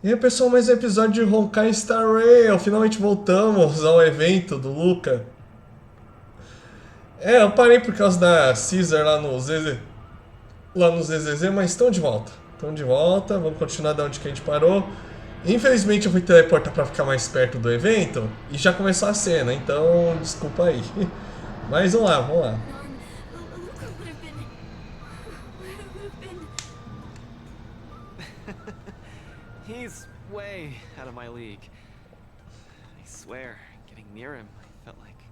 E aí pessoal, mais um episódio de Honkai Star Rail. Finalmente voltamos ao evento do Luca. Eu parei por causa da Caesar lá no ZZZ, mas estão de volta. Estão de volta, vamos continuar da onde que a gente parou. Infelizmente eu fui teleportar para ficar mais perto do evento e já começou a cena, então desculpa aí. Mas vamos lá, vamos lá. Luca would have been. He's way out of my league. I swear, getting near him, I felt like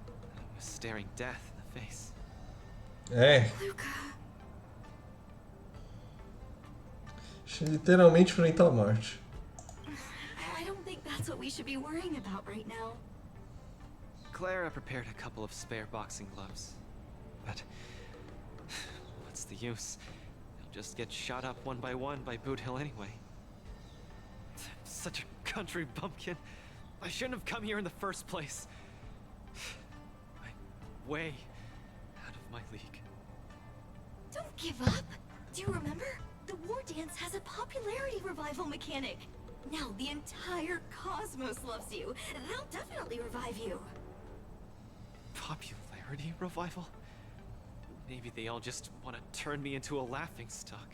I was staring death in the face. Luca. Literalmente frente à morte. I don't think that's what we should be worrying about right now. Clara prepared a couple of spare boxing gloves. But what's the use? They'll just get shot up one by Boot Hill anyway. Such a country bumpkin. I shouldn't have come here in the first place. I'm way out of my league. Don't give up. Do you remember? The war dance has a popularity revival mechanic. Now the entire cosmos loves you. They'll definitely revive you. Popularity revival? Maybe they all just want to turn me into a laughingstock.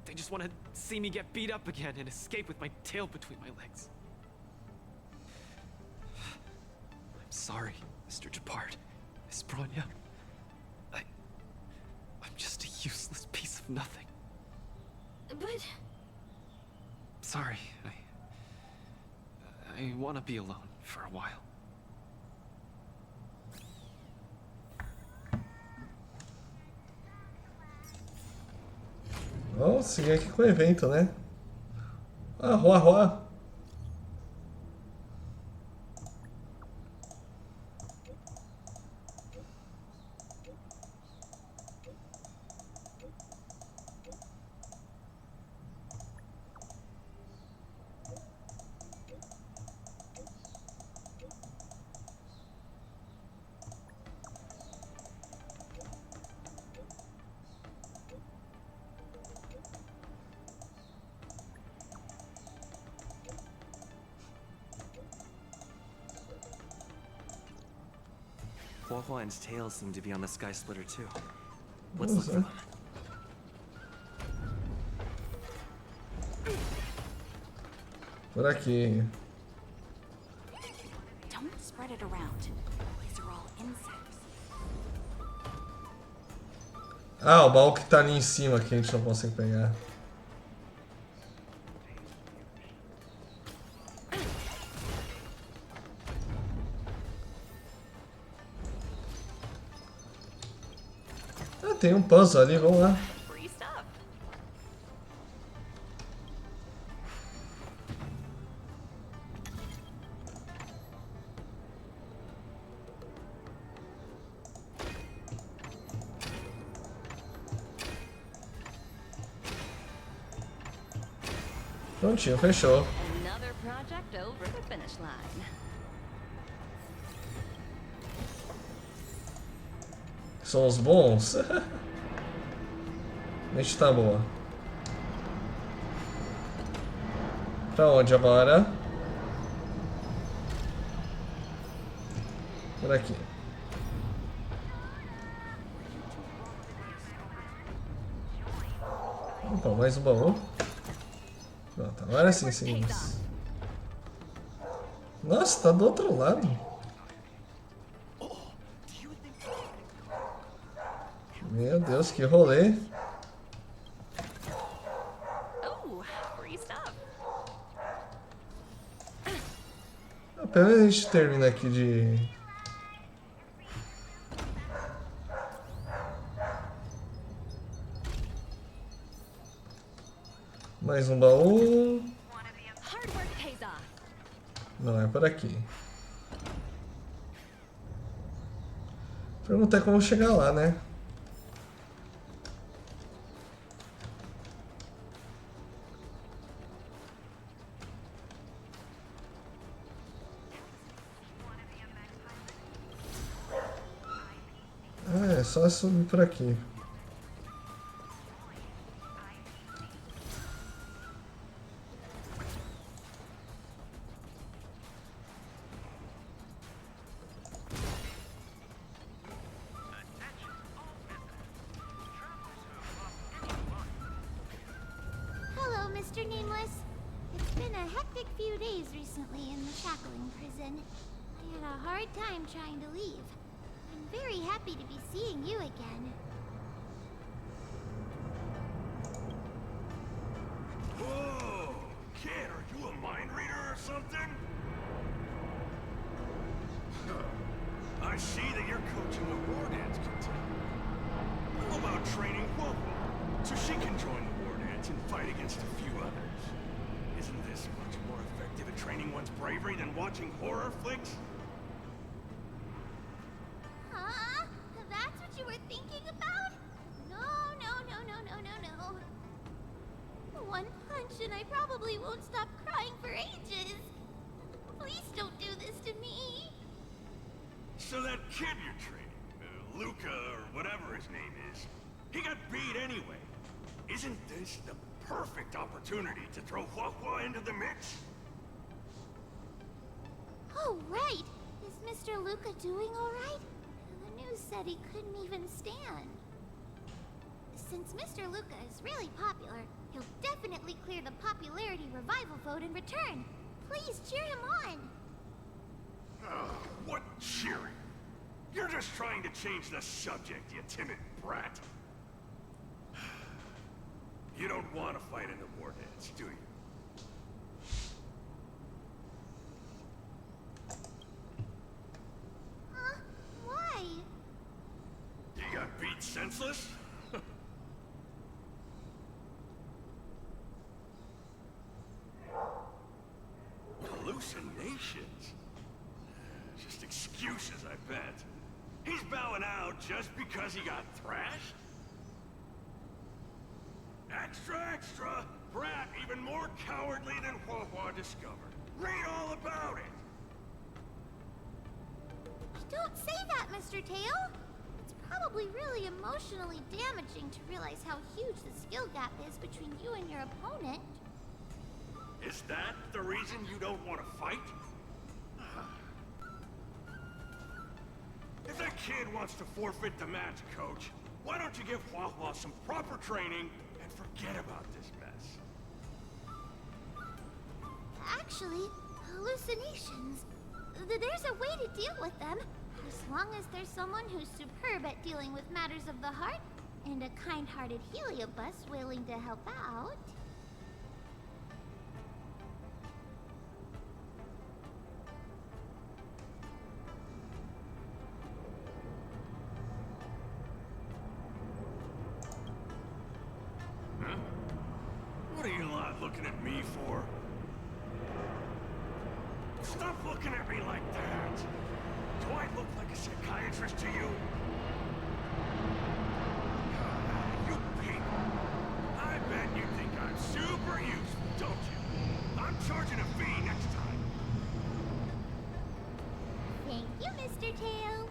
They just want to see me get beat up again and escape with my tail between my legs. I'm sorry, Mr. Japard, Miss Bronya. I'm just a useless piece of nothing. But Sorry, I want to be alone for a while. Vamos seguir aqui com o evento, né? Roa. Huahua and Tails seem to be on the Sky Splitter too. Let's look for them. Por aqui. don't spread it around. These are all insects. O baú que tá ali em cima que a gente não consegue pegar. Tem um puzzle ali, vamos lá. Free stuff. Prontinho, fechou. Another project over the finish line. São os bons. Mente tá boa. Pra onde agora? Por aqui. Opa, mais um baú. Pronto, agora sim seguimos. Nossa, tá do outro lado. Meu Deus, que rolê. Oh, free stuff. Pelo menos a gente termina aqui de... Mais um baú. Hard work pays off. Não é por aqui. Pergunta é como chegar lá, né? É só subir por aqui. Mr. Nameless. It's been a hectic few days recently in the shackling prison. I had a hard time trying to leave. I'm very happy to be seeing you again. Whoa! Kid, are you a mind reader or something? I see that you're coaching the war dance contest. How about training Huo so she can join the war dance and fight against a few others? Isn't this much more effective at training one's bravery than watching horror flicks? Huh? That's what you were thinking about? No. One punch and I probably won't stop crying for ages. Please don't do this to me. So that kid you're training, Luca or whatever his name is, he got beat anyway. Isn't this the perfect opportunity to throw Huo into the mix? Oh, right. Is Mr. Luca doing all right? The news said he couldn't even stand. Since Mr. Luca is really popular, he'll definitely clear the popularity revival vote in return. Please cheer him on. Oh, what cheering? You're just trying to change the subject, you timid brat. You don't want to fight in the war dance, do you? Huh? Why? You got beat senseless? Hallucinations? Just excuses, I bet. He's bowing out just because he got thrashed? Extra! Brat even more cowardly than Huo discovered. Read all about it! Don't say that, Mr. Tail. It's probably really emotionally damaging to realize how huge the skill gap is between you and your opponent. Is that the reason you don't want to fight? If that kid wants to forfeit the match, Coach, why don't you give Huo some proper training and forget about this mess? Actually, hallucinations. There's a way to deal with them. As long as there's someone who's superb at dealing with matters of the heart, and a kind-hearted Heliobus willing to help out. Huh? What are you lot looking at me for? Stop looking at me like that! Do I look like a psychiatrist to you? You people! I bet you think I'm super useful, don't you? I'm charging a fee next time. Thank you, Mr. Tail.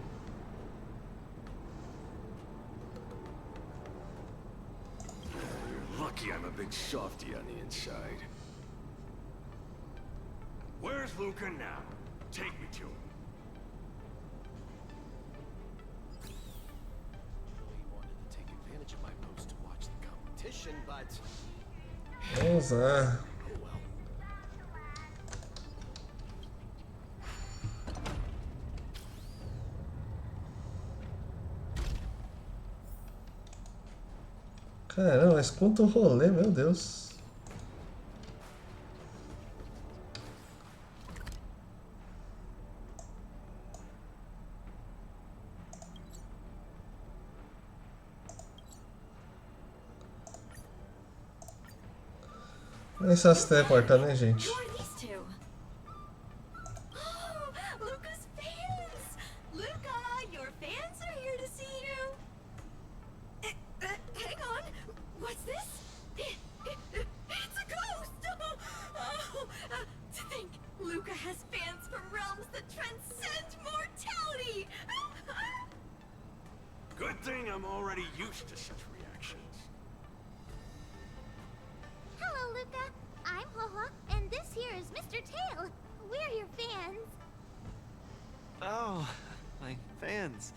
You're lucky I'm a big softy on the inside. Where's Luca now? Take me to him. Really wanted to take advantage of my post to watch the competition, but Vamos lá. oh well. Caramba, mas quanto rolê, meu Deus. Essas teleportas, né, gente? Who are these two? Oh, Luca's fans! Luca, your fans are here to see you. Hang on, what's this? It's a ghost! Oh, to think Luca has fans from realms that transcend mortality! Good thing I'm already used to such reactions. Hello, Luca. I'm Haha, and this here is Mr. Tail. We're your fans. Oh, my fans.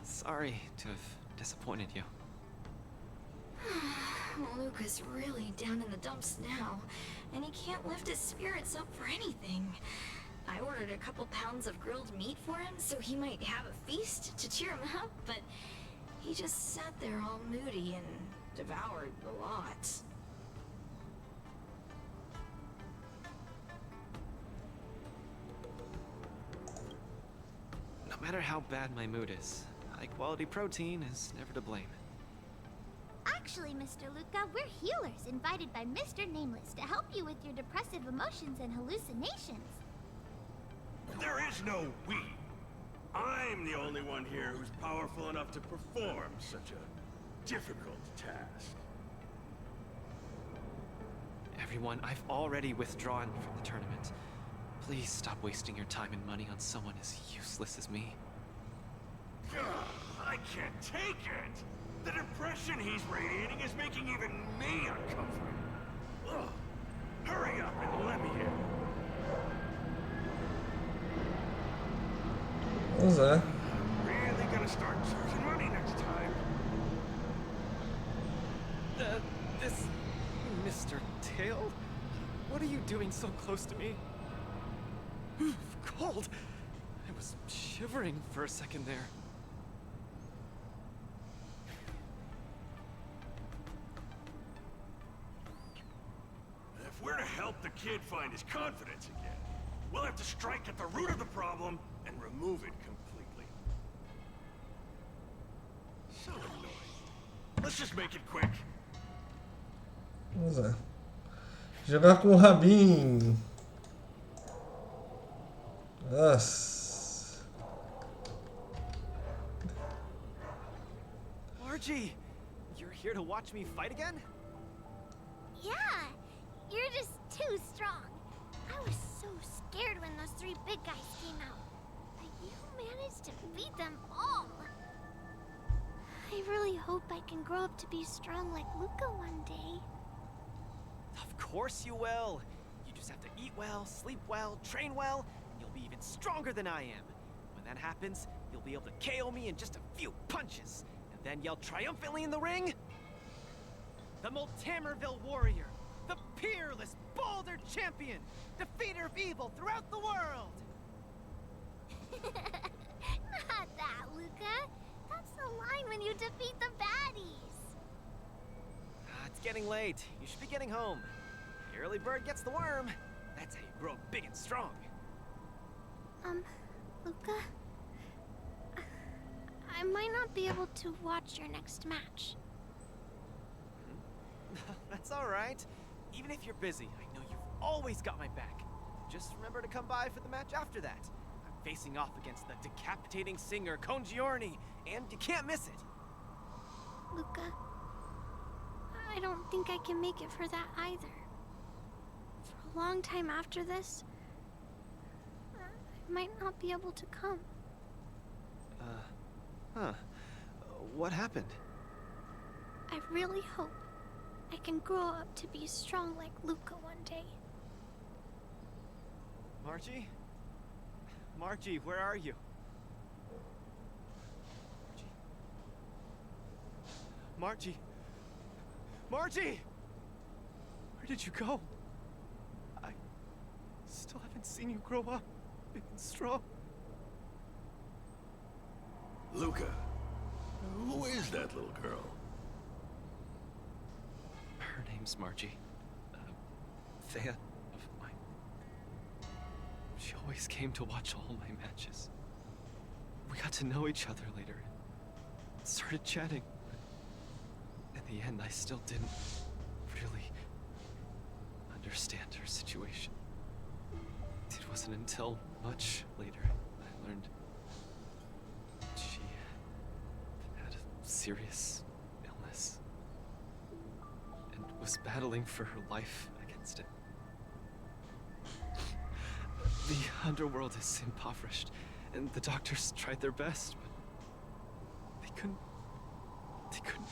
Sorry to have disappointed you. Luca's really down in the dumps now, and he can't lift his spirits up for anything. I ordered a couple pounds of grilled meat for him so he might have a feast to cheer him up, but he just sat there all moody and devoured a lot. No matter how bad my mood is, high-quality protein is never to blame. Actually, Mr. Luca, we're healers invited by Mr. Nameless to help you with your depressive emotions and hallucinations. There is no we. I'm the only one here who's powerful enough to perform such a difficult task. Everyone, I've already withdrawn from the tournament. Please stop wasting your time and money on someone as useless as me. Ugh, I can't take it! The depression he's radiating is making even me uncomfortable. Ugh. Hurry up and let me in. Pois é. I'm really gonna start charging money next time. This... Mr. Tail? What are you doing so close to me? Cold! I was shivering for a second there. If we're to help the kid find his confidence again, we'll have to strike at the root of the problem and remove it completely. So annoying. Let's just make it quick. Pois é. Jogar com o Rabin. Nossa. Margie! You're here to watch me fight again? Yeah, you're just too strong. I was so scared when those three big guys came out. But you managed to beat them all. I really hope I can grow up to be strong like Luca one day. Of course you will! You just have to eat well, sleep well, train well, and you'll be even stronger than I am. When that happens, you'll be able to KO me in just a few punches, and then yell triumphantly in the ring. The Multamerville warrior, the peerless Boulder champion, defeater of evil throughout the world! Not that, Luca. That's the line when you defeat the baddies. It's getting late. You should be getting home. The early bird gets the worm. That's how you grow big and strong. Luca? I might not be able to watch your next match. That's all right. Even if you're busy, I know you've always got my back. Just remember to come by for the match after that. I'm facing off against the decapitating singer Congiorni, and you can't miss it. Luca, I don't think I can make it for that either. For a long time after this, I might not be able to come. What happened? I really hope I can grow up to be strong like Luca one day. Margie? Margie, where are you? Margie? Margie! Where did you go? I still haven't seen you grow up big and strong. Luca, who is that little girl? Her name's Margie. Thea of mine. She always came to watch all my matches. We got to know each other later. Started chatting. But in the end, I still didn't really understand her situation. It wasn't until much later I learned she had a serious illness and was battling for her life against it. The underworld is impoverished, and the doctors tried their best, but they couldn't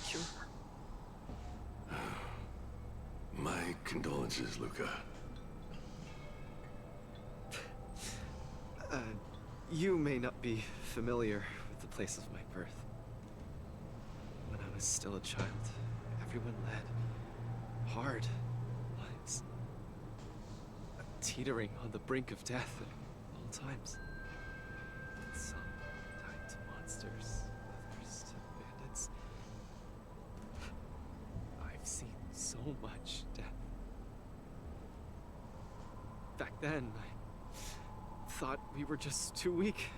cure her. My condolences, Luca. You may not be familiar with the place of my birth. When I was still a child, everyone led hard lives. Teetering on the brink of death at all times. Some died to monsters, others to bandits. I've seen so much death. Back then, I thought we were just too weak.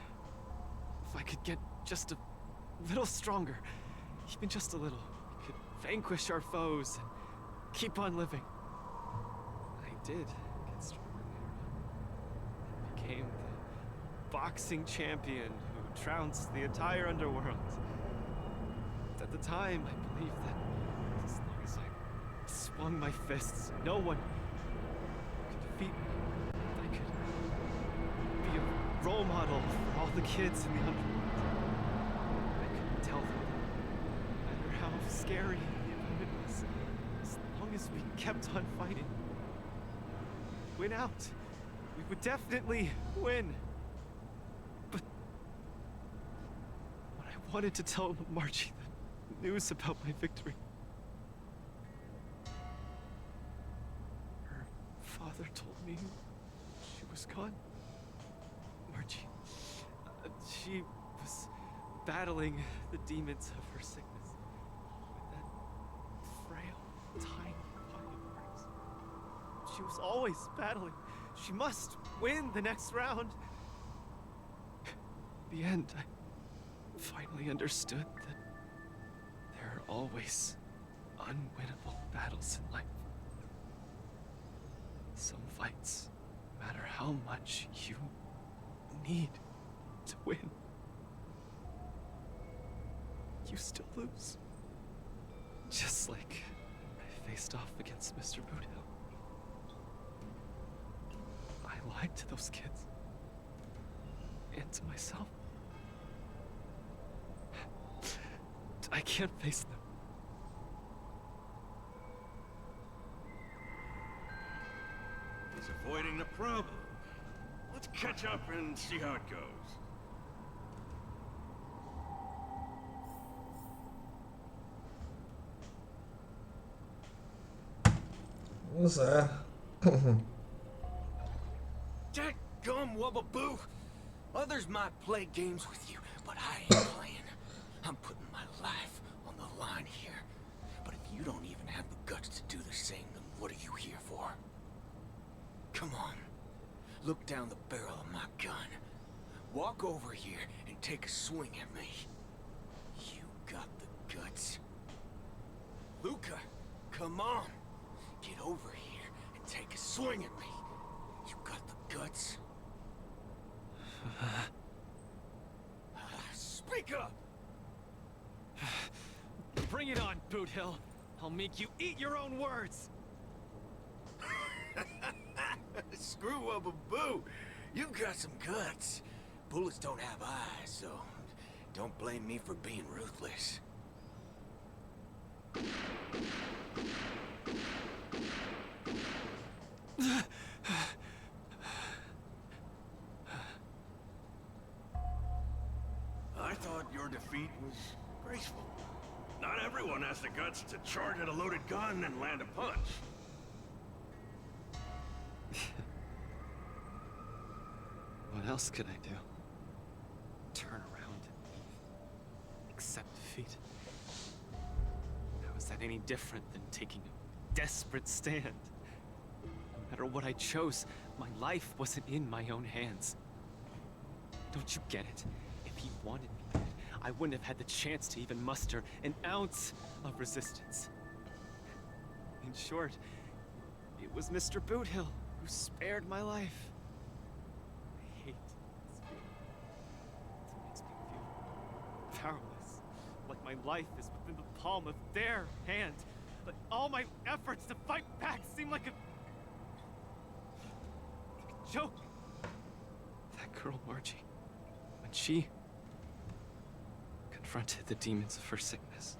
If I could get just a little stronger, even just a little, we could vanquish our foes and keep on living. I did get stronger later on, and became the boxing champion who trounced the entire underworld. At the time, I believed that as long as I swung my fists, no one could defeat me. I could be a role model for all the kids in the underworld. I could tell them that no matter how scary the opponent was, as long as we kept on fighting, win out. We would definitely win. But when I wanted to tell Margie the news about my victory, her father told me she was gone. Margie, she was battling the demons of her sickness with that frail, tiny body of hers. She was always battling. She must win the next round. In the end, I finally understood that there are always unwinnable battles in life. Some fights, no matter how much you need to win, you still lose. Just like I faced off against Mr. Boothill. I lied to those kids. And to myself. I can't face them. He's avoiding the problem. Let's catch up and see how it goes. Vamos lá. Dadgum Wubbaboo! Others might play games with you, but I ain't playing. I'm putting my life on the line here. But if you don't even have the guts to do the same, then what are you here for? Come on. Look down the barrel of my gun. Walk over here and take a swing at me. You got the guts. Luca, come on. Get over here and take a swing at me. You got the guts. Speak up! Bring it on, Boothill. I'll make you eat your own words. Screw up a boo. You've got some guts. Bullets don't have eyes, so don't blame me for being ruthless. I thought your defeat was graceful. Not everyone has the guts to charge at a loaded gun and land a punch. What else could I do? Turn around and leave. Accept defeat. How is that any different than taking a desperate stand? No matter what I chose, my life wasn't in my own hands. Don't you get it? If he wanted me dead, I wouldn't have had the chance to even muster an ounce of resistance. In short, it was Mr. Boothill who spared my life. I hate this feeling. It makes me feel powerless, like my life is within the palm of their hand. Like all my efforts to fight back seem like a joke. That girl, Margie, when she confronted the demons of her sickness,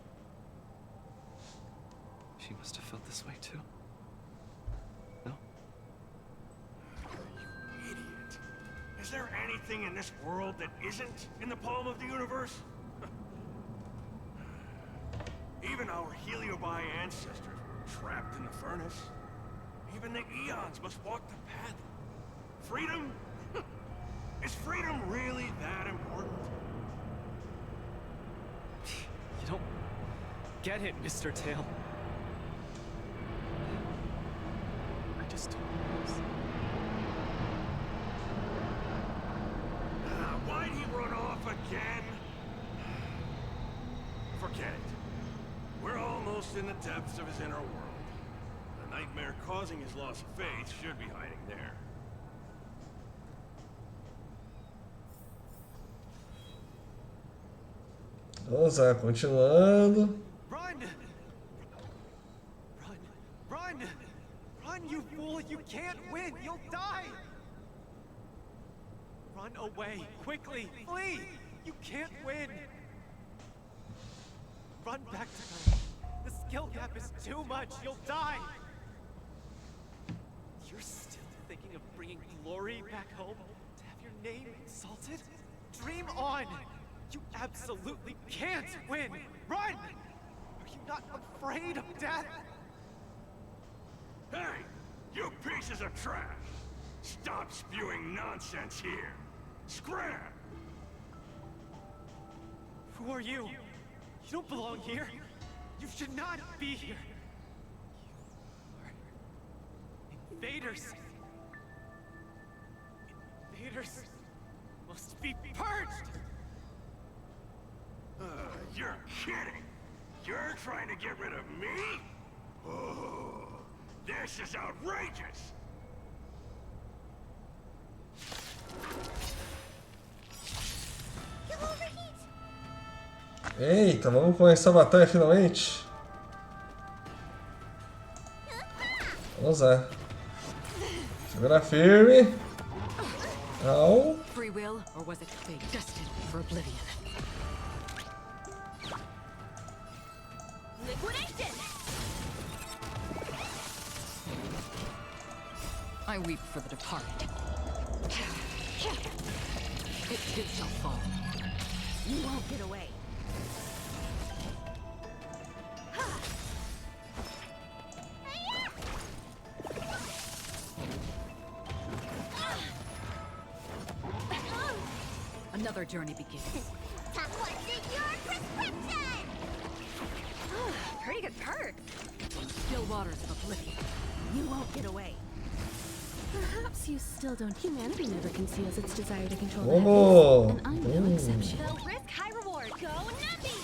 she must have felt this way too. No? You idiot. Is there anything in this world that isn't in the palm of the universe? Even our Heliobi ancestors were trapped in the furnace. Even the eons must walk the path. Freedom? Is freedom really that important? You don't get it, Mr. Tail. I just don't know. Why'd he run off again? Forget it. We're almost in the depths of his inner world. The nightmare causing his loss of faith should be hiding there. Vamos lá, continuando. Run! Run! Run! Run, you fool! You can't win! You'll die! Run away! Quickly! Flee! You can't win! Run back to her! The skill gap is too much! You'll die! You're still thinking of bringing glory back home? To have your name insulted? Dream on! You absolutely can't win! Run! Are you not afraid of death? Hey! You pieces of trash! Stop spewing nonsense here! Scram! Who are you? You don't belong here. You should not be here. You are invaders. Invaders must be purged! You're kidding! You're trying to get rid of me? Oh, this is outrageous! Eita, vamos começar a batalha finalmente. Vamos lá. Segura firme. Au. Free will, or was it fate destined for oblivion? Liquidation! I weep for the departed. It too shall fall. You won't get away. Another journey begins. Top what's in your prescription! Pretty good perk. Still waters of oblivion. You won't get away. Perhaps you still don't. Humanity never conceals its desire to control Oh. and I'm no exception. Low risk, high reward. Go Nubby!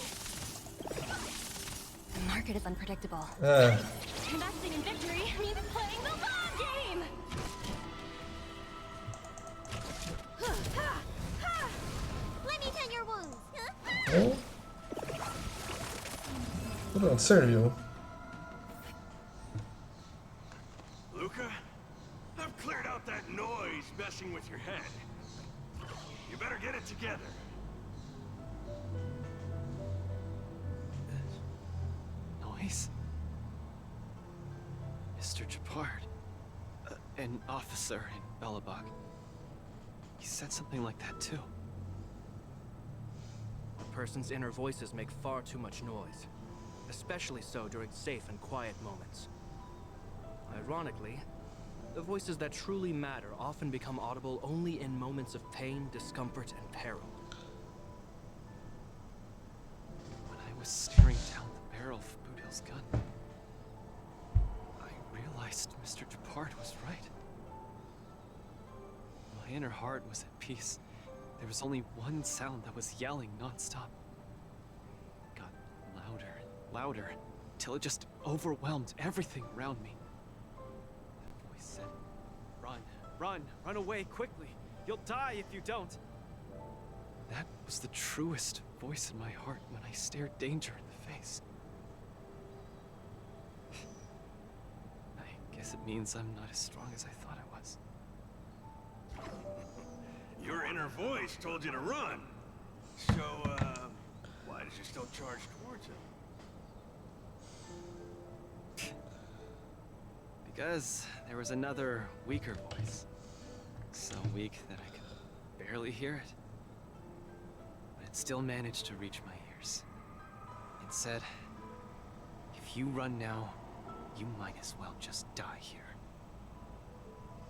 The market is unpredictable. Investing in victory means playing the long game! Let me tend your wounds. Oh. Pronto, serviu. Luca, I've cleared out that noise messing with your head. You better get it together. Noise? Mr. Japard. An officer in Belobog. He said something like that too. A person's inner voices make far too much noise, especially so during safe and quiet moments. Ironically, the voices that truly matter often become audible only in moments of pain, discomfort, and peril. When I was staring down the barrel of Boudil's gun, I realized Mr. Japard was right. My inner heart was at peace. There was only one sound that was yelling non-stop. It got louder and louder, till it just overwhelmed everything around me. That voice said, "Run, run, run away quickly. You'll die if you don't." That was the truest voice in my heart when I stared danger in the face. I guess it means I'm not as strong as I thought I was. Your inner voice told you to run. So, why did you still charge towards him? Because there was another weaker voice. So weak that I could barely hear it. But it still managed to reach my ears. It said, "If you run now, you might as well just die here.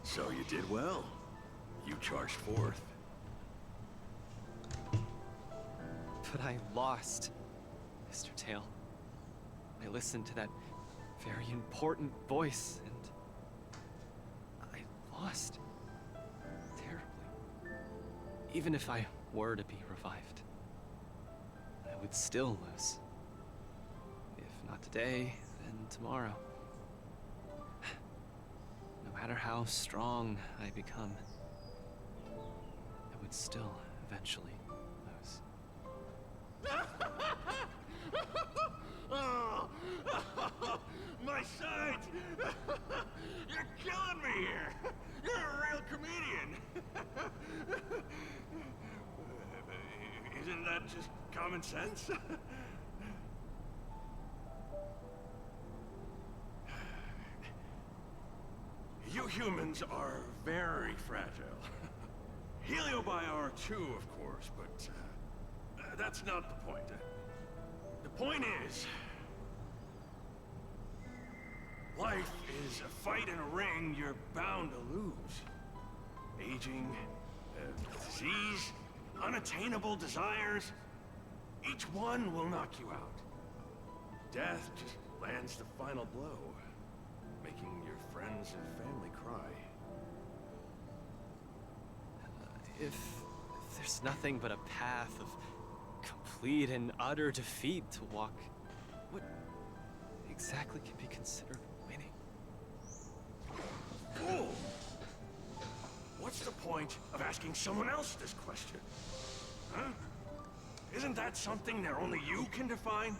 So you did well. You charged forth. But I lost, Mr. Tail. I listened to that very important voice, and I lost. Terribly. Even if I were to be revived, I would still lose. If not today, then tomorrow. No matter how strong I become, I would still eventually lose. Oh, my sight! You're killing me here! You're a real comedian! Isn't that just common sense? You humans are very fragile. Heliobi are too, of course, but that's not the point. The point is, life is a fight in a ring you're bound to lose. Aging, disease, unattainable desires, each one will knock you out. Death just lands the final blow, making your friends and family cry. If there's nothing but a path of complete and utter defeat to walk, what exactly can be considered winning? Fool! What's the point of asking someone else this question? Huh? Isn't that something that only you can define?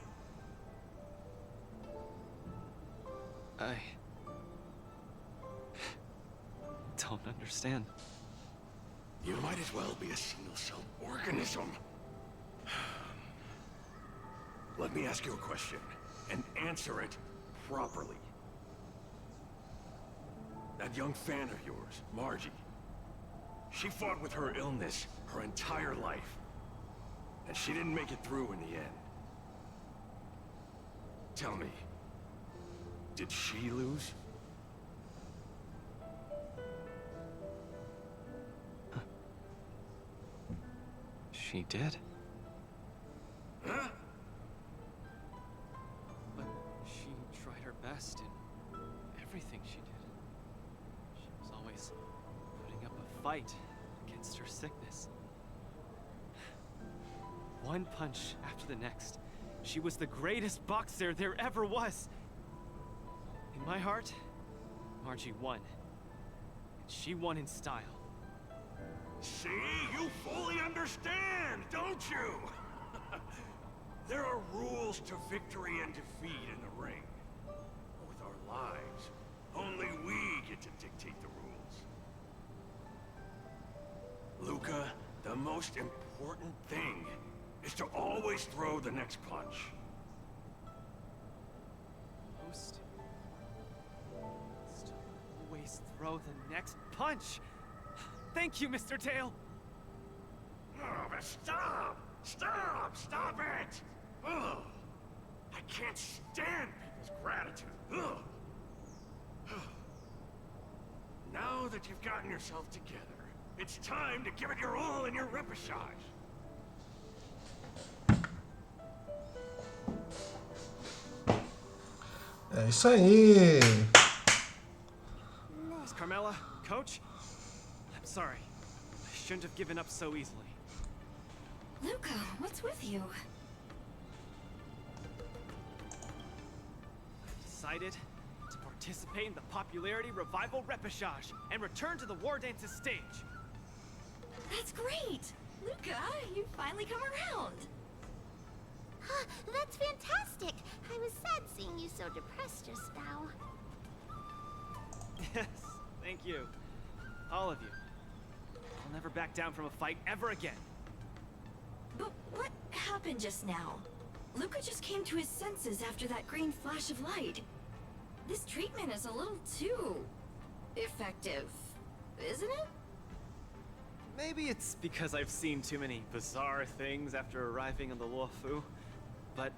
I don't understand. You might as well be a single-celled organism. Let me ask you a question, and answer it properly. That young fan of yours, Margie, she fought with her illness her entire life, and she didn't make it through in the end. Tell me, did she lose? She did. Huh? But she tried her best in everything she did. She was always putting up a fight against her sickness. One punch after the next. She was the greatest boxer there ever was. In my heart, Margie won. And she won in style. See? You fully understand, don't you? There are rules to victory and defeat in the ring. But with our lives, only we get to dictate the rules. Luca, the most important thing is to always throw the next punch. Most to always throw the next punch. Thank you, Mr. Tail. Oh, but stop! Stop! Stop it! Ugh. I can't stand people's gratitude. Ugh. Now that you've gotten yourself together, it's time to give it your all in your repechage. É isso aí. Miss Carmela, Coach, I'm sorry. I shouldn't have given up so easily. Luca, what's with you? I've decided to participate in the popularity revival repechage and return to the War Dance's stage. That's great! Luca, you finally come around! That's fantastic. I was sad seeing you so depressed just now. Yes, thank you. All of you. I'll never back down from a fight ever again. But what happened just now? Luca just came to his senses after that green flash of light. This treatment is a little too effective, isn't it? Maybe it's because I've seen too many bizarre things after arriving on the Luofu, but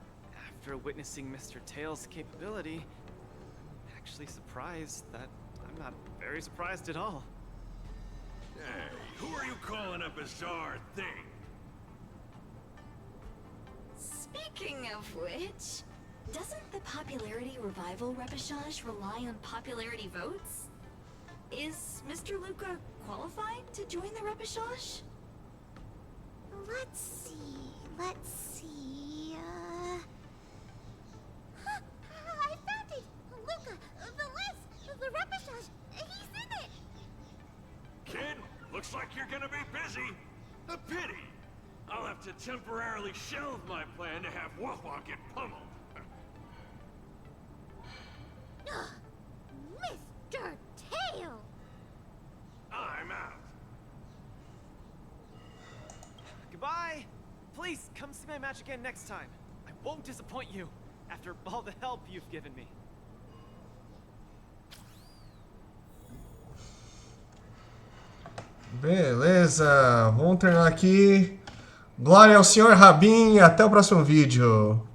after witnessing Mr. Tail's capability, actually surprised that I'm not very surprised at all. Hey, who are you calling a bizarre thing? Speaking of which, doesn't the popularity revival repechage rely on popularity votes? Is Mr. Luca qualified to join the repechage? Let's see. I found it! Luca, the list, the repechage, he's in it! Kid, looks like you're gonna be busy. A pity. I'll have to temporarily shelve my plan to have Wawa get pummeled. Mr. Tail! I'm out. Goodbye! Please, come see my match again next time. I won't disappoint you, after all the help you've given me. Beleza, vamos terminar aqui. Glória ao Senhor Rabin e até o próximo vídeo.